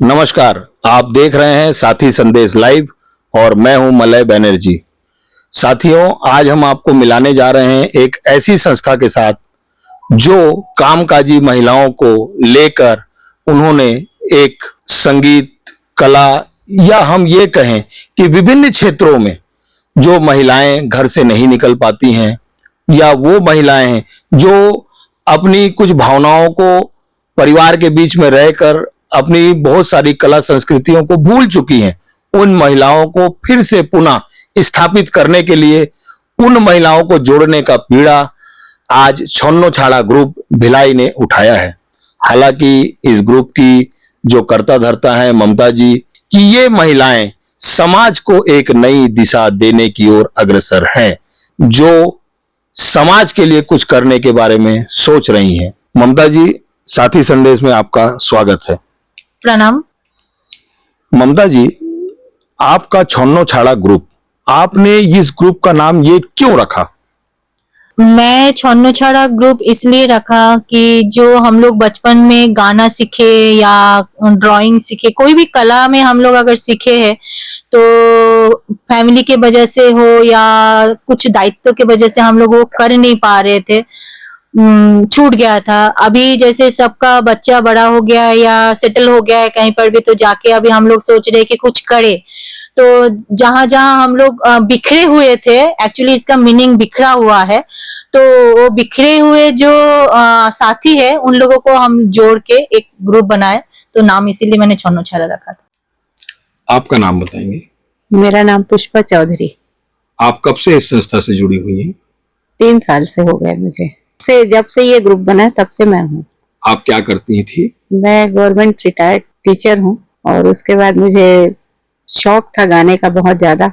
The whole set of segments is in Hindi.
नमस्कार, आप देख रहे हैं साथी संदेश लाइव और मैं हूं मलय बनर्जी। साथियों, आज हम आपको मिलाने जा रहे हैं एक ऐसी संस्था के साथ जो कामकाजी महिलाओं को लेकर उन्होंने एक संगीत, कला या हम ये कहें कि विभिन्न क्षेत्रों में जो महिलाएं घर से नहीं निकल पाती हैं या वो महिलाएं हैं जो अपनी कुछ भावनाओं को परिवार के बीच में रहकर अपनी बहुत सारी कला संस्कृतियों को भूल चुकी हैं, उन महिलाओं को फिर से पुनः स्थापित करने के लिए उन महिलाओं को जोड़ने का पीड़ा आज छोन्नो छाड़ा ग्रुप भिलाई ने उठाया है। हालांकि इस ग्रुप की जो कर्ता धर्ता है ममता जी कि ये महिलाएं समाज को एक नई दिशा देने की ओर अग्रसर हैं, जो समाज के लिए कुछ करने के बारे में सोच रही हैं। ममता जी, साथी संदेश में आपका स्वागत है। प्रणाम। ममता जी, आपका छोन्नो छाड़ा ग्रुप, आपने इस ग्रुप का नाम ये क्यों रखा? मैं छोन्नो छाड़ा ग्रुप इसलिए रखा कि जो हम लोग बचपन में गाना सीखे या ड्राइंग सीखे, कोई भी कला में हम लोग अगर सीखे हैं तो फैमिली के वजह से हो या कुछ दायित्व के वजह से हम लोग वो कर नहीं पा रहे थे, छूट गया था। अभी जैसे सबका बच्चा बड़ा हो गया है या सेटल हो गया है कहीं पर भी, तो जाके अभी हम लोग सोच रहे हैं कि कुछ करे। तो जहां जहां हम लोग बिखरे हुए थे, एक्चुअली इसका मीनिंग बिखरा हुआ है, तो वो बिखरे हुए जो साथी है उन लोगों को हम जोड़ के एक ग्रुप बनाए, तो नाम इसीलिए मैंने छोन्नो छाड़ा रखा था। आपका नाम बताएंगे? मेरा नाम पुष्पा चौधरी। आप कब से इस संस्था से जुड़ी हुई हैं? 3 साल से हो गए मुझे, जब से ये ग्रुप बना तब से मैं हूँ। आप क्या करती थी? मैं गवर्नमेंट रिटायर्ड टीचर हूँ और उसके बाद मुझे शौक था गाने का बहुत ज्यादा,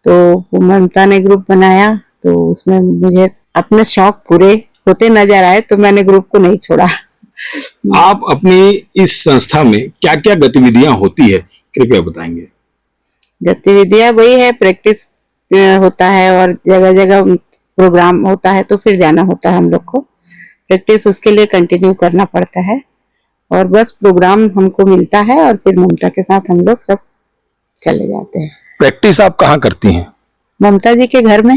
तो ममता ने ग्रुप बनाया तो उसमें मुझे अपने शौक पूरे होते नजर आए, तो मैंने ग्रुप को नहीं छोड़ा। आप अपनी इस संस्था में क्या क्या गतिविधियां होती है, कृपया बताएंगे? गतिविधियां वही है, प्रैक्टिस होता है और जगह जगह प्रोग्राम होता है तो फिर जाना होता है हम लोग को। प्रैक्टिस उसके लिए कंटिन्यू करना पड़ता है और बस प्रोग्राम हमको मिलता है और फिर ममता के साथ हम लोग सब चले जाते हैं। प्रैक्टिस आप कहाँ करती हैं? ममता जी के घर में।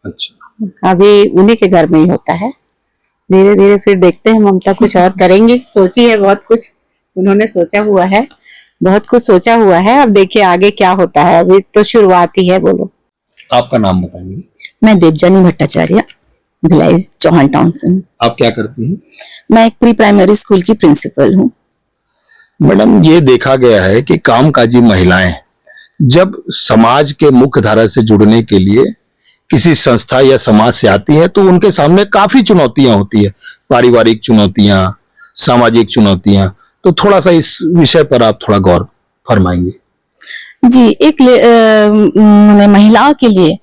अच्छा। अभी उन्हीं के घर में ही होता है, धीरे धीरे फिर देखते हैं ममता कुछ और करेंगी। सोची है बहुत कुछ, उन्होंने सोचा हुआ है, बहुत कुछ सोचा हुआ है, अब देखिए आगे क्या होता है, अभी तो शुरुआत ही है। बोलो। आपका नाम बताएंगे? मैं देवजानी भट्टाचार्य, भिलाई चौहान टाउन से हूँ। आप क्या करती हैं? मैं एक प्री प्राइमरी स्कूल की प्रिंसिपल हूँ। मैडम, ये देखा गया है कि कामकाजी महिलाएं जब समाज के मुख्य धारा से जुड़ने के लिए किसी संस्था या समाज से आती है तो उनके सामने काफी चुनौतियां होती है, पारिवारिक चुनौतियां, सामाजिक चुनौतियां। तो थोड़ा सा इस विषय पर आप थोड़ा गौर फरमाएंगे? जी, एक महिलाओं के लिए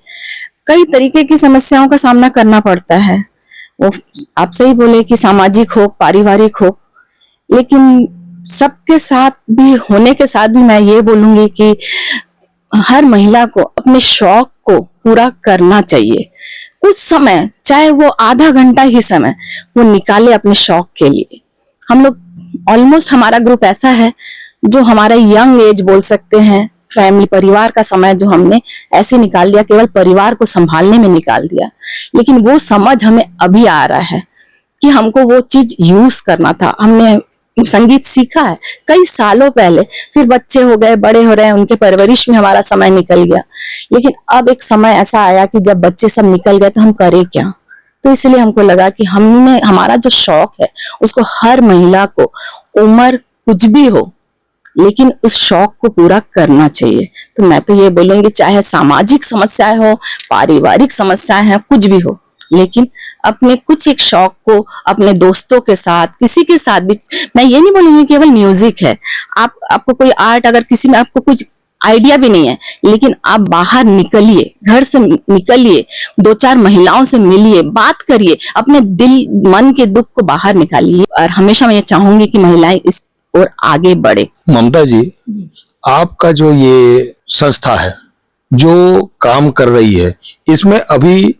कई तरीके की समस्याओं का सामना करना पड़ता है। वो आप सही बोले कि सामाजिक हो, पारिवारिक हो, लेकिन सबके साथ भी होने के साथ भी मैं ये बोलूंगी कि हर महिला को अपने शौक को पूरा करना चाहिए। कुछ समय, चाहे वो आधा घंटा ही समय, वो निकाले अपने शौक के लिए। हम लोग ऑलमोस्ट, हमारा ग्रुप ऐसा है जो हमारा यंग एज बोल सकते हैं, फैमिली परिवार का समय जो हमने ऐसे निकाल दिया, केवल परिवार को संभालने में निकाल दिया, लेकिन वो समझ हमें अभी आ रहा है कि हमको वो चीज यूज करना था। हमने संगीत सीखा है कई सालों पहले, फिर बच्चे हो गए, बड़े हो रहे हैं, उनके परवरिश में हमारा समय निकल गया, लेकिन अब एक समय ऐसा आया कि जब बच्चे सब निकल गए तो हम करें क्या। तो इसलिए हमको लगा कि हमने, हमारा जो शौक है उसको हर महिला को, उम्र कुछ भी हो, लेकिन उस शौक को पूरा करना चाहिए। तो मैं तो ये बोलूंगी, चाहे सामाजिक समस्याएं हो, पारिवारिक समस्याएं हैं, कुछ भी हो, लेकिन अपने कुछ एक शौक को अपने दोस्तों के साथ, किसी के साथ भी, मैं ये नहीं बोलूंगी केवल म्यूजिक है, आपको कोई आर्ट, अगर किसी में आपको कुछ आइडिया भी नहीं है, लेकिन आप बाहर निकलिए, घर से निकलिए, 2-4 महिलाओं से मिलिए, बात करिए, अपने दिल मन के दुख को बाहर निकालिए। और हमेशा मैं ये चाहूंगी कि महिलाएं इस और आगे बढ़े। ममता जी, आपका जो ये संस्था है जो काम कर रही है, इसमें अभी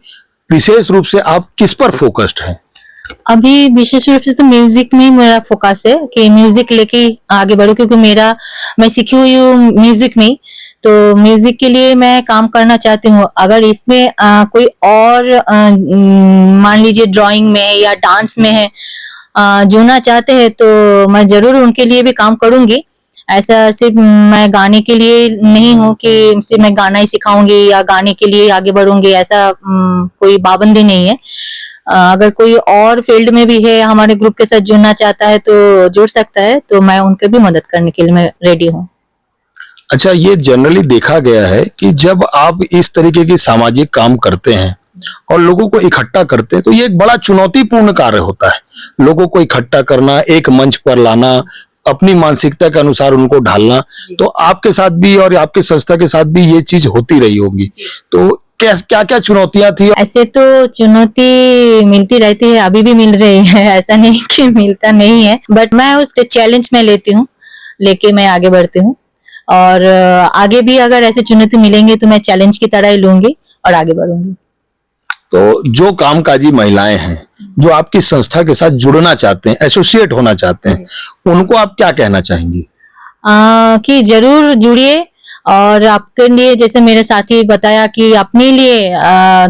विशेष रूप से आप किस पर फोकस्ड हैं? अभी विशेष रूप से तो म्यूजिक में ही मेरा फोकस है कि म्यूजिक लेके आगे बढ़ूं, क्योंकि मैं सीखी हुई हूँ म्यूजिक में ही। तो म्यूजिक के लिए मैं काम करना चाहती हूँ। अगर इसमें कोई और मान लीजिए ड्राइंग में या डांस में है जुड़ना चाहते हैं तो मैं जरूर उनके लिए भी काम करूंगी। ऐसा सिर्फ मैं गाने के लिए नहीं हूँ कि सिर्फ मैं गाना ही सिखाऊंगी या गाने के लिए आगे बढ़ूंगी, ऐसा कोई पाबंदी नहीं है। अगर कोई और फील्ड में भी है हमारे ग्रुप के साथ जुड़ना चाहता है तो जुड़ सकता है, तो मैं उनके भी मदद करने के लिए मैं रेडी हूँ। अच्छा, ये जनरली देखा गया है कि जब आप इस तरीके की सामाजिक काम करते हैं और लोगों को इकट्ठा करते हैं तो ये एक बड़ा चुनौतीपूर्ण कार्य होता है। लोगों को इकट्ठा करना, एक मंच पर लाना, अपनी मानसिकता के अनुसार उनको ढालना, तो आपके साथ भी और आपके संस्था के साथ भी ये चीज होती रही होगी। तो क्या क्या चुनौतियां थी? ऐसे तो चुनौती मिलती रहती है, अभी भी मिल रही है, ऐसा नहीं कि मिलता नहीं है, बट मैं उस चैलेंज में लेती हूँ, लेके मैं आगे बढ़ती हूँ। और आगे भी अगर ऐसे चुनौती मिलेंगे तो मैं चैलेंज की तरह ही लूंगी और आगे बढ़ूंगी। तो जो कामकाजी महिलाएं हैं जो आपकी संस्था के साथ जुड़ना चाहते हैं, एसोसिएट होना चाहते हैं, उनको आप क्या कहना चाहेंगी? कि जरूर जुड़िए। और आपके लिए जैसे मेरे साथी बताया कि अपने लिए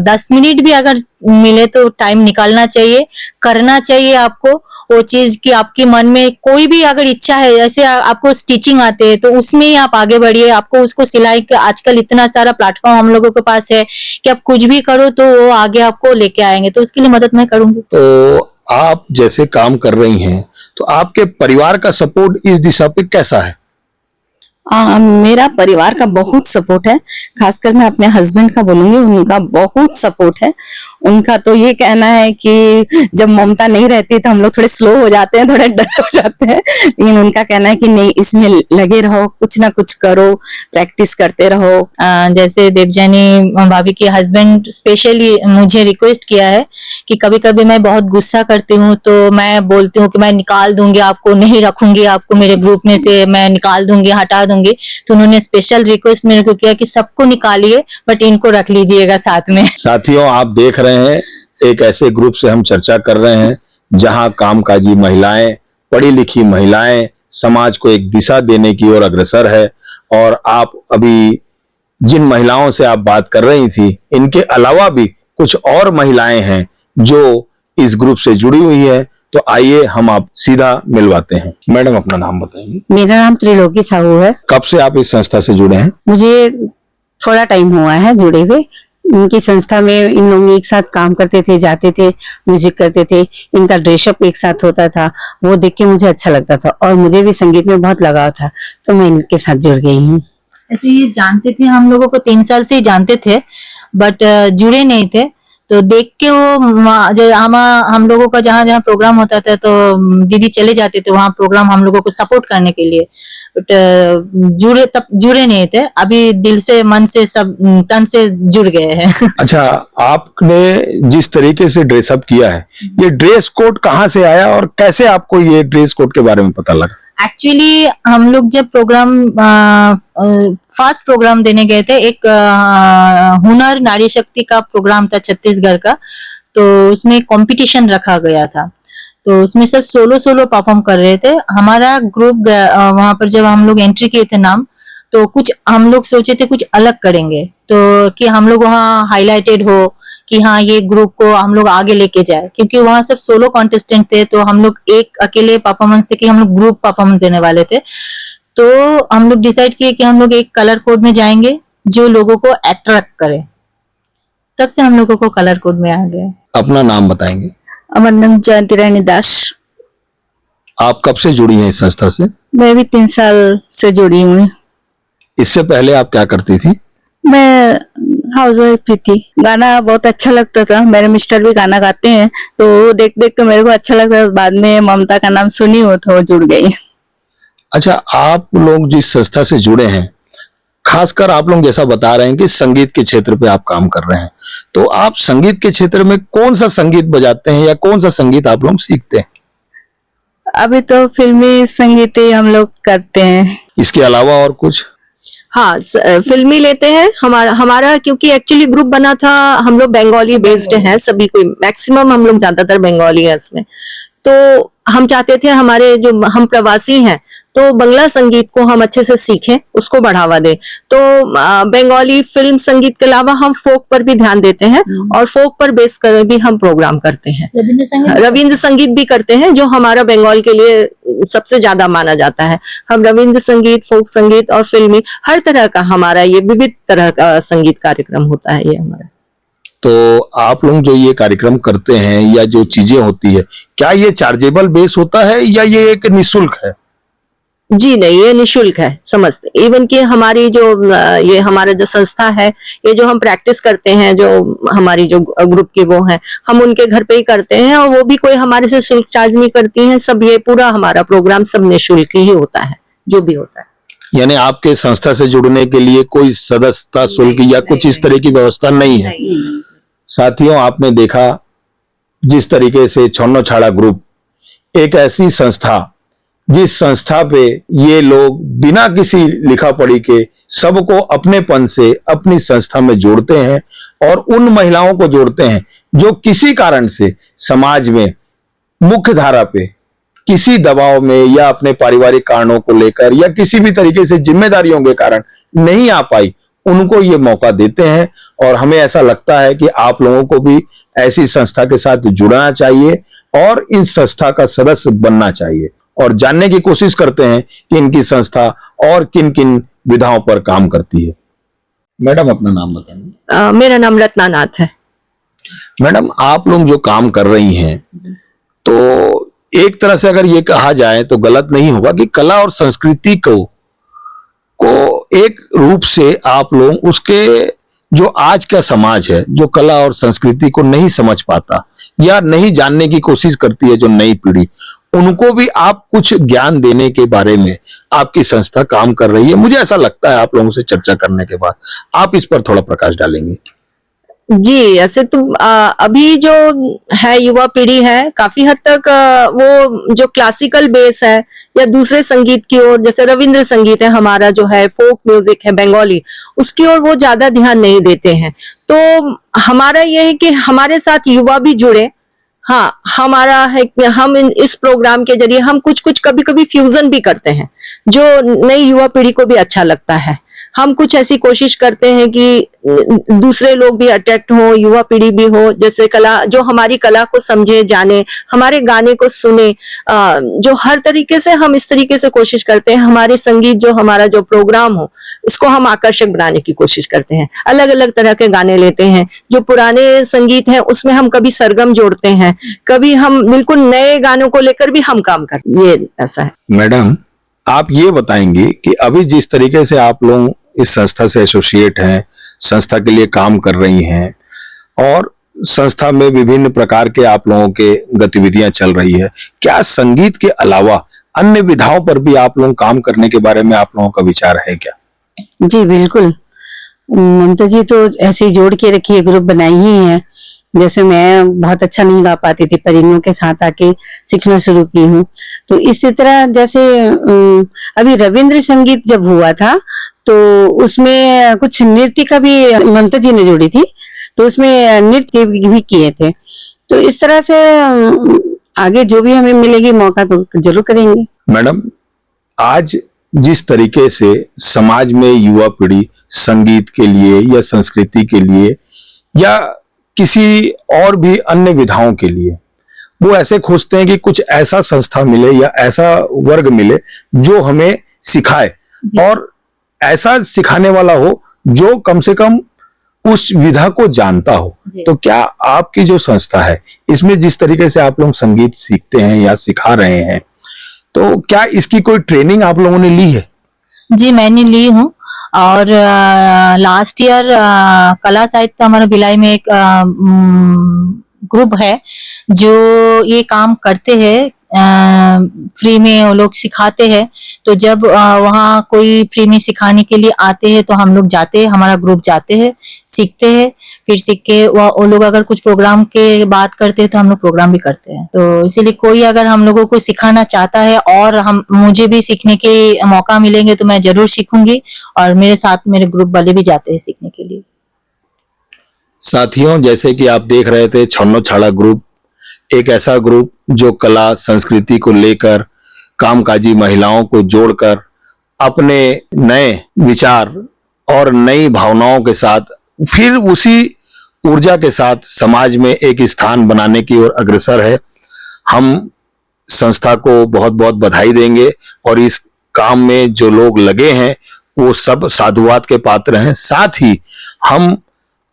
10 मिनट भी अगर मिले तो टाइम निकालना चाहिए, करना चाहिए आपको वो चीज कि आपके मन में कोई भी अगर इच्छा है, जैसे आपको स्टिचिंग आते हैं तो उसमें ही आप आगे बढ़िए। आपको उसको सिलाई का आजकल इतना सारा प्लेटफॉर्म हम लोगों के पास है कि आप कुछ भी करो तो वो आगे आपको लेके आएंगे, तो उसके लिए मदद मैं करूंगी। तो आप जैसे काम कर रही हैं तो आपके परिवार का सपोर्ट इस दिशा पे कैसा है? मेरा परिवार का बहुत सपोर्ट है, खासकर मैं अपने हस्बैंड का बोलूंगी, उनका बहुत सपोर्ट है। उनका तो ये कहना है कि जब ममता नहीं रहती तो हम लोग थोड़े स्लो हो जाते हैं, थोड़े डर हो जाते हैं, लेकिन उनका कहना है कि नहीं, इसमें लगे रहो, कुछ ना कुछ करो, प्रैक्टिस करते रहो। जैसे देवजानी भाभी के हस्बैंड स्पेशली मुझे रिक्वेस्ट किया है कि कभी कभी मैं बहुत गुस्सा करती हूँ तो मैं बोलती हूँ कि मैं निकाल दूंगी आपको, नहीं रखूंगी आपको मेरे ग्रुप में से, मैं निकाल दूंगी, हटा दूंगी। तो उन्होंने स्पेशल रिक्वेस्ट मेरे को किया कि सबको निकालिए बट इनको रख लीजिएगा साथ में। साथियों, आप देख रहे हैं एक ऐसे ग्रुप से हम चर्चा कर रहे हैं जहां कामकाजी महिलाएं, पढ़ी लिखी महिलाएं समाज को एक दिशा देने की ओर अग्रसर है। और आप अभी जिन महिलाओं से आप बात कर रही थी, इनके अलावा भी कुछ और महिलाएं हैं जो इस ग्रुप से जुड़ी हुई है। तो आइए हम आप सीधा मिलवाते हैं। मैडम, अपना नाम बताइए। मेरा नाम त्रिलोकी साहू है। कब से आप इस संस्था से जुड़े हैं? मुझे थोड़ा टाइम हुआ है जुड़े हुए। इनकी संस्था में इन लोग एक साथ काम करते थे, जाते थे, म्यूजिक करते थे, इनका ड्रेसअप एक साथ होता था, वो देख के मुझे अच्छा लगता था और मुझे भी संगीत में बहुत लगाव था, तो मैं इनके साथ जुड़ गई हूँ। ऐसे ये जानते थे, हम लोगों को 3 साल से ही जानते थे बट जुड़े नहीं थे। तो देख के वो हम लोगों का जहाँ जहाँ प्रोग्राम होता था तो दीदी चले जाते थे वहाँ प्रोग्राम हम लोगों को सपोर्ट करने के लिए, बट जुड़े नहीं थे। अभी दिल से, मन से, सब तन से जुड़ गए हैं। अच्छा, आपने जिस तरीके से ड्रेसअप किया है, ये ड्रेस कोड कहाँ से आया और कैसे आपको ये ड्रेस कोड के बारे में पता लगा? एक्चुअली हम लोग जब फर्स्ट प्रोग्राम देने गए थे, एक हुनर नारी शक्ति का प्रोग्राम था छत्तीसगढ़ का, तो उसमें कंपटीशन रखा गया था। तो उसमें सब सोलो परफॉर्म कर रहे थे। हमारा ग्रुप वहां पर जब हम लोग एंट्री किए थे नाम, तो कुछ हम लोग सोचे थे कुछ अलग करेंगे, तो कि हम लोग वहाँ हाईलाइटेड हो कि हाँ ये ग्रुप को हम लोग आगे लेके जाए, क्योंकि वहां सब सोलो कॉन्टेस्टेंट थे। तो हम लोग एक अकेले परफॉर्मेंस थे कि हम लोग ग्रुप परफॉर्मेंस देने वाले थे। तो हम लोग डिसाइड किए कि हम लोग एक कलर कोड में जाएंगे जो लोगों को अट्रैक्ट करे। तब से हम लोगों को कलर कोड में आ गए। अपना नाम बताएंगे? हमारा नाम जयंती रानी दास। आप कब से जुड़ी हैं इस संस्था से? मैं भी 3 साल से जुड़ी हूँ। इससे पहले आप क्या करती थी? मैं हाउस वाइफ थी। गाना बहुत अच्छा लगता था, मेरे मिस्टर भी गाना गाते हैं, तो देख देख के मेरे को अच्छा लगता था। बाद में ममता का नाम सुनी हो तो जुड़ गई। अच्छा, आप लोग जिस संस्था से जुड़े हैं, खासकर आप लोग जैसा बता रहे हैं कि संगीत के क्षेत्र पे आप काम कर रहे हैं, तो आप संगीत के क्षेत्र में कौन सा संगीत बजाते हैं या कौन सा संगीत आप लोग सीखते हैं? अभी तो फिल्मी संगीत ही हम लोग करते हैं। इसके अलावा और कुछ? हाँ, फिल्मी लेते हैं। हमारा क्योंकि एक्चुअली ग्रुप बना था, हम लोग बंगाली बेस्ड हैं, सभी कोई मैक्सिमम हम लोग ज्यादातर बंगाली है इसमें। तो हम चाहते थे हमारे जो हम प्रवासी हैं तो बंगला संगीत को हम अच्छे से सीखें, उसको बढ़ावा दें। तो बंगाली फिल्म संगीत के अलावा हम फोक पर भी ध्यान देते हैं और फोक पर बेस कर भी हम प्रोग्राम करते हैं। रविंद्र संगीत भी करते हैं, जो हमारा बंगाल के लिए सबसे ज्यादा माना जाता है। हम रविंद्र संगीत, फोक संगीत और फिल्मी हर तरह का हमारा ये विविध तरह का संगीत कार्यक्रम होता है ये हमारा। तो आप लोग जो ये कार्यक्रम करते हैं या जो चीजें होती है, क्या ये चार्जेबल बेस होता है या ये एक निशुल्क है? जी नहीं, ये निशुल्क है समस्त। इवन कि हमारी जो ये हमारा जो संस्था है, ये जो हम प्रैक्टिस करते हैं, जो हमारी जो ग्रुप की वो है, हम उनके घर पे ही करते हैं और वो भी कोई हमारे से शुल्क चार्ज नहीं करती हैं। सब ये पूरा हमारा प्रोग्राम सब निशुल्क ही होता है, जो भी होता है। यानी आपके संस्था से जुड़ने के लिए कोई सदस्यता शुल्क या कुछ इस तरह की व्यवस्था नहीं है। साथियों, आपने देखा जिस तरीके से छोनो छाड़ा ग्रुप एक ऐसी संस्था, जिस संस्था पे ये लोग बिना किसी लिखा पढ़ी के सबको अपनेपन से अपनी संस्था में जोड़ते हैं और उन महिलाओं को जोड़ते हैं जो किसी कारण से समाज में मुख्य धारा पे किसी दबाव में या अपने पारिवारिक कारणों को लेकर या किसी भी तरीके से जिम्मेदारियों के कारण नहीं आ पाई, उनको ये मौका देते हैं। और हमें ऐसा लगता है कि आप लोगों को भी ऐसी संस्था के साथ जुड़ना चाहिए और इन संस्था का सदस्य बनना चाहिए और जानने की कोशिश करते हैं कि इनकी संस्था और किन किन विधाओं पर काम करती है। मैडम, अपना नाम बताएं। मेरा नाम रत्ना नाथ है। मैडम, आप लोग जो काम कर रही हैं, तो एक तरह से अगर ये कहा जाए तो गलत नहीं होगा कि कला और संस्कृति को एक रूप से आप लोग उसके जो आज का समाज है, जो कला और संस्कृति को नहीं समझ पाता या नहीं जानने की कोशिश करती है, जो नई पीढ़ी, उनको भी आप कुछ ज्ञान देने के बारे में आपकी संस्था काम कर रही है। मुझे ऐसा लगता है आप लोगों से चर्चा करने के बाद आप इस पर थोड़ा प्रकाश डालेंगे। जी, ऐसे तो अभी जो है युवा पीढ़ी है, काफी हद तक वो जो क्लासिकल बेस है या दूसरे संगीत की ओर, जैसे रविंद्र संगीत है हमारा, जो है फोक म्यूजिक है बंगाली, उसकी ओर वो ज्यादा ध्यान नहीं देते हैं। तो हमारा ये है कि हमारे साथ युवा भी जुड़े। हाँ, हमारा है कि हम इस प्रोग्राम के जरिए हम कुछ कुछ कभी कभी फ्यूजन भी करते हैं, जो नई युवा पीढ़ी को भी अच्छा लगता है। हम कुछ ऐसी कोशिश करते हैं कि दूसरे लोग भी अट्रैक्ट हो, युवा पीढ़ी भी हो, जैसे कला, जो हमारी कला को समझे, जाने, हमारे गाने को सुने, जो हर तरीके से हम इस तरीके से कोशिश करते हैं हमारे संगीत, जो हमारा जो प्रोग्राम हो, इसको हम आकर्षक बनाने की कोशिश करते हैं। अलग अलग तरह के गाने लेते हैं, जो पुराने संगीत है उसमें हम कभी सरगम जोड़ते हैं, कभी हम बिल्कुल नए गानों को लेकर भी हम काम करते हैं। ये ऐसा है। मैडम, आप ये बताएंगे कि अभी जिस तरीके से आप लोग इस संस्था से एसोसिएट हैं, संस्था के लिए काम कर रही हैं और संस्था में विभिन्न प्रकार के आप लोगों के गतिविधियां चल रही है, क्या संगीत के अलावा अन्य विधाओं पर भी आप लोग काम करने के बारे में आप लोगों का विचार है क्या? जी बिल्कुल, ममता जी तो ऐसे जोड़ के रखी है, ग्रुप बनाई ही है। जैसे मैं बहुत अच्छा नहीं गा पाती थी, परिनियों के साथ आके सीखना शुरू की हूँ। तो इसी तरह जैसे अभी रविंद्र संगीत जब हुआ था तो उसमें कुछ नृत्य का भी ममता जी ने जोड़ी थी, तो उसमें नृत्य भी किए थे। तो इस तरह से आगे जो भी हमें मिलेगी मौका तो जरूर करेंगे। मैडम, आज जिस तरीके से समाज में युवा पीढ़ी संगीत के लिए या संस्कृति के लिए या किसी और भी अन्य विधाओं के लिए वो ऐसे खोजते हैं कि कुछ ऐसा संस्था मिले या ऐसा वर्ग मिले जो हमें सिखाए और ऐसा सिखाने वाला हो जो कम से कम उस विधा को जानता हो। तो क्या आपकी जो संस्था है इसमें जिस तरीके से आप लोग संगीत सीखते हैं या सिखा रहे हैं, तो क्या इसकी कोई ट्रेनिंग आप लोगों ने ली है? जी, मैंने ली हूँ। और लास्ट ईयर कला साहित्य हमारे भिलाई में एक ग्रुप है जो ये काम करते हैं फ्री में वो लोग सिखाते हैं। तो जब वहाँ कोई फ्री में सिखाने के लिए आते हैं तो हम लोग जाते हैं, हमारा ग्रुप जाते हैं, सीखते हैं। फिर सीख के वो लोग अगर कुछ प्रोग्राम के बात करते हैं तो हम लोग प्रोग्राम भी करते हैं। तो इसीलिए कोई अगर हम लोगों को सिखाना चाहता है और हम मुझे भी सीखने के मौका मिलेंगे तो मैं जरूर सीखूंगी, और मेरे साथ मेरे ग्रुप वाले भी जाते हैं सीखने के लिए। साथियों, जैसे कि आप देख रहे थे, छन्नो छाड़ा ग्रुप एक ऐसा ग्रुप जो कला संस्कृति को लेकर कामकाजी महिलाओं को जोड़कर अपने नए विचार और नई भावनाओं के साथ फिर उसी ऊर्जा के साथ समाज में एक स्थान बनाने की ओर अग्रसर है। हम संस्था को बहुत बहुत बधाई देंगे और इस काम में जो लोग लगे हैं वो सब साधुवाद के पात्र हैं। साथ ही हम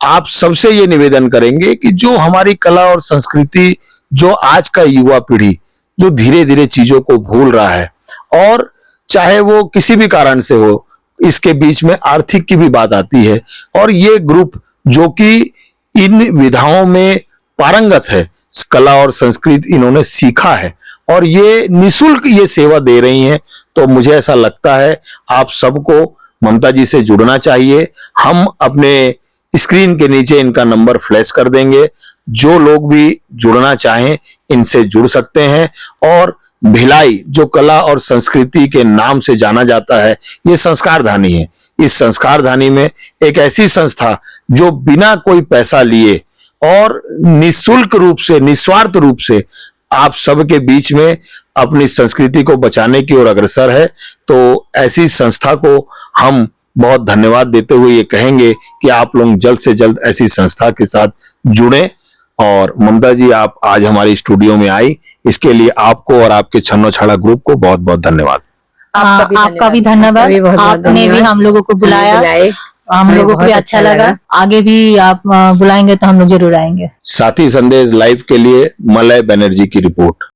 आप सबसे ये निवेदन करेंगे कि जो हमारी कला और संस्कृति, जो आज का युवा पीढ़ी जो धीरे धीरे चीजों को भूल रहा है, और चाहे वो किसी भी कारण से हो, इसके बीच में आर्थिक की भी बात आती है, और ये ग्रुप जो कि इन विधाओं में पारंगत है, कला और संस्कृति इन्होंने सीखा है और ये निःशुल्क ये सेवा दे रही हैं, तो मुझे ऐसा लगता है आप सबको ममता जी से जुड़ना चाहिए। हम अपने स्क्रीन के नीचे इनका नंबर फ्लैश कर देंगे, जो लोग भी जुड़ना चाहें इनसे जुड़ सकते हैं। और भिलाई जो कला और संस्कृति के नाम से जाना जाता है, ये संस्कारधानी है। इस संस्कारधानी में एक ऐसी संस्था जो बिना कोई पैसा लिए और निःशुल्क रूप से, निस्वार्थ रूप से आप सबके बीच में अपनी संस्कृति को बचाने की ओर अग्रसर है, तो ऐसी संस्था को हम बहुत धन्यवाद देते हुए ये कहेंगे कि आप लोग जल्द से जल्द ऐसी संस्था के साथ जुड़ें। और ममता जी, आप आज हमारी स्टूडियो में आई, इसके लिए आपको और आपके छन्नो छाड़ा ग्रुप को बहुत बहुत धन्यवाद। आपका भी धन्यवाद, आपने भी हम लोगों को बुलाया, हम लोगों को भी अच्छा लगा। आगे भी आप बुलाएंगे तो हम लोग जरूर आएंगे। साथी संदेश लाइव के लिए मलय बनर्जी की रिपोर्ट।